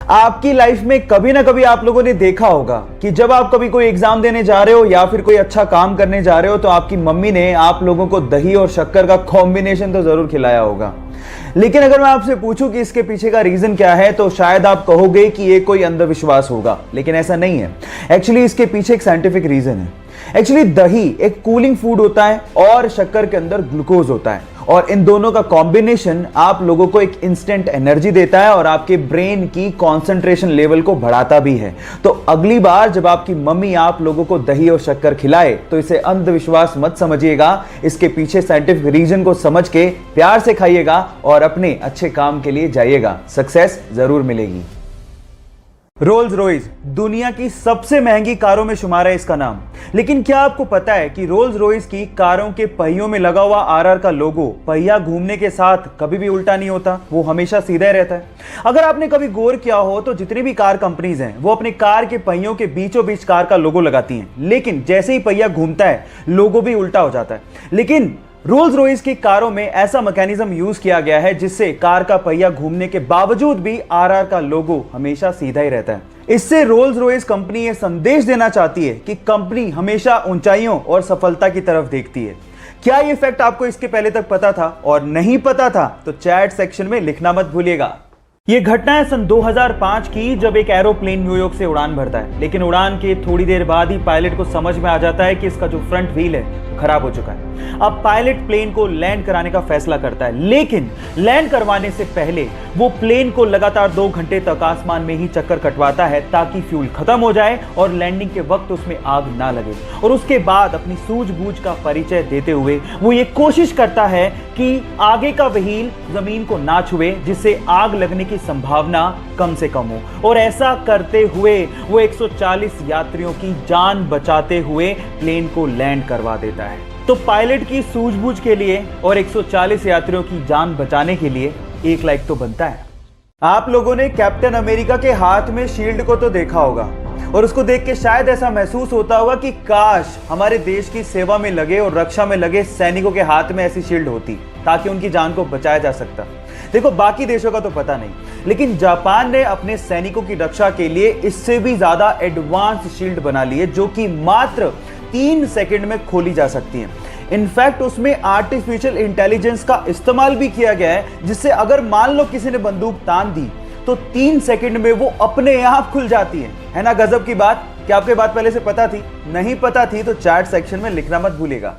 आपकी लाइफ में कभी ना कभी आप लोगों ने देखा होगा कि जब आप कभी कोई एग्जाम देने जा रहे हो या फिर कोई अच्छा काम करने जा रहे हो तो आपकी मम्मी ने आप लोगों को दही और शक्कर का कॉम्बिनेशन तो जरूर खिलाया होगा। लेकिन अगर मैं आपसे पूछूं कि इसके पीछे का रीजन क्या है तो शायद आप कहोगे कि ये कोई अंधविश्वास होगा, लेकिन ऐसा नहीं है। एक्चुअली इसके पीछे एक साइंटिफिक रीजन है। एक्चुअली दही एक कूलिंग फूड होता है और शक्कर के अंदर ग्लूकोज होता है और इन दोनों का कॉम्बिनेशन आप लोगों को एक इंस्टेंट एनर्जी देता है और आपके ब्रेन की कंसंट्रेशन लेवल को बढ़ाता भी है। तो अगली बार जब आपकी मम्मी आप लोगों को दही और शक्कर खिलाए तो इसे अंधविश्वास मत समझिएगा, इसके पीछे साइंटिफिक रीजन को समझ के प्यार से खाइएगा और अपने अच्छे काम के लिए जाइएगा, सक्सेस जरूर मिलेगी। रोल्स रॉयस दुनिया की सबसे महंगी कारों में शुमार है इसका नाम। लेकिन क्या आपको पता है कि रोल्स रॉयस की कारों के पहियों में लगा हुआ आरआर का लोगो पहिया घूमने के साथ कभी भी उल्टा नहीं होता, वो हमेशा सीधा ही रहता है। अगर आपने कभी गौर किया हो तो जितनी भी कार कंपनीज हैं वो अपने कार के पहियों के बीचों बीच कार का लोगो लगाती हैं, लेकिन जैसे ही पहिया घूमता है लोगो भी उल्टा हो जाता है। लेकिन रोल्स रॉयस की कारों में ऐसा मैकेनिज्म यूज किया गया है जिससे कार का पहिया घूमने के बावजूद भी आरआर का लोगो हमेशा सीधा ही रहता है। इससे रोल्स रॉयस कंपनी यह संदेश देना चाहती है कि कंपनी हमेशा ऊंचाइयों और सफलता की तरफ देखती है। क्या ये फैक्ट आपको इसके पहले तक पता था और नहीं पता था तो चैट सेक्शन में लिखना मत भूलिएगा। ये घटना है सन 2005 की, जब एक एरोप्लेन न्यूयॉर्क से उड़ान भरता है, लेकिन उड़ान के थोड़ी देर बाद ही पायलट को समझ में आ जाता है कि इसका जो फ्रंट व्हील है खराब हो चुका है। अब पायलट प्लेन को लैंड कराने का फैसला करता है, लेकिन लैंड करवाने से पहले वो प्लेन को लगातार 2 घंटे तक आसमान में ही चक्कर कटवाता है ताकि फ्यूल खत्म हो जाए और लैंडिंग के वक्त उसमें आग ना लगे। और उसके बाद अपनी सूझबूझ का परिचय देते हुए वो ये कोशिश करता है कि आगे का व्हील जमीन को ना छुए, जिससे आग लगने की संभावना कम से कम हो। और ऐसा करते हुए वो 140 यात्रियों की जान बचाते हुए प्लेन को लैंड करवा देता है। तो पायलट की सूझबूझ के लिए और 140 यात्रियों की जान बचाने के लिए 1 लाइक तो बनता है। आप लोगों ने कैप्टन अमेरिका के हाथ में शील्ड को तो देखा होगा और उसको देख के शायद ऐसा महसूस होता होगा कि काश हमारे देश की सेवा में लगे और रक्षा में लगे सैनिकों के हाथ में ऐसी शील्ड होती ताकि उनकी जान को बचाया जा सकता। देखो, बाकी देशों का तो पता नहीं, लेकिन जापान ने अपने सैनिकों की रक्षा के लिए इससे भी ज्यादा एडवांस शील्ड बना ली है जो कि मात्र 3 सेकंड में खोली जा सकती है। इनफैक्ट उसमें आर्टिफिशियल इंटेलिजेंस का इस्तेमाल भी किया गया है, जिससे अगर मान लो किसी ने बंदूक तान दी तो 3 सेकंड में वो अपने आप खुल जाती है ना गजब की बात। क्या आपको बात पहले से पता थी? नहीं पता थी तो चैट सेक्शन में लिखना मत भूलिएगा।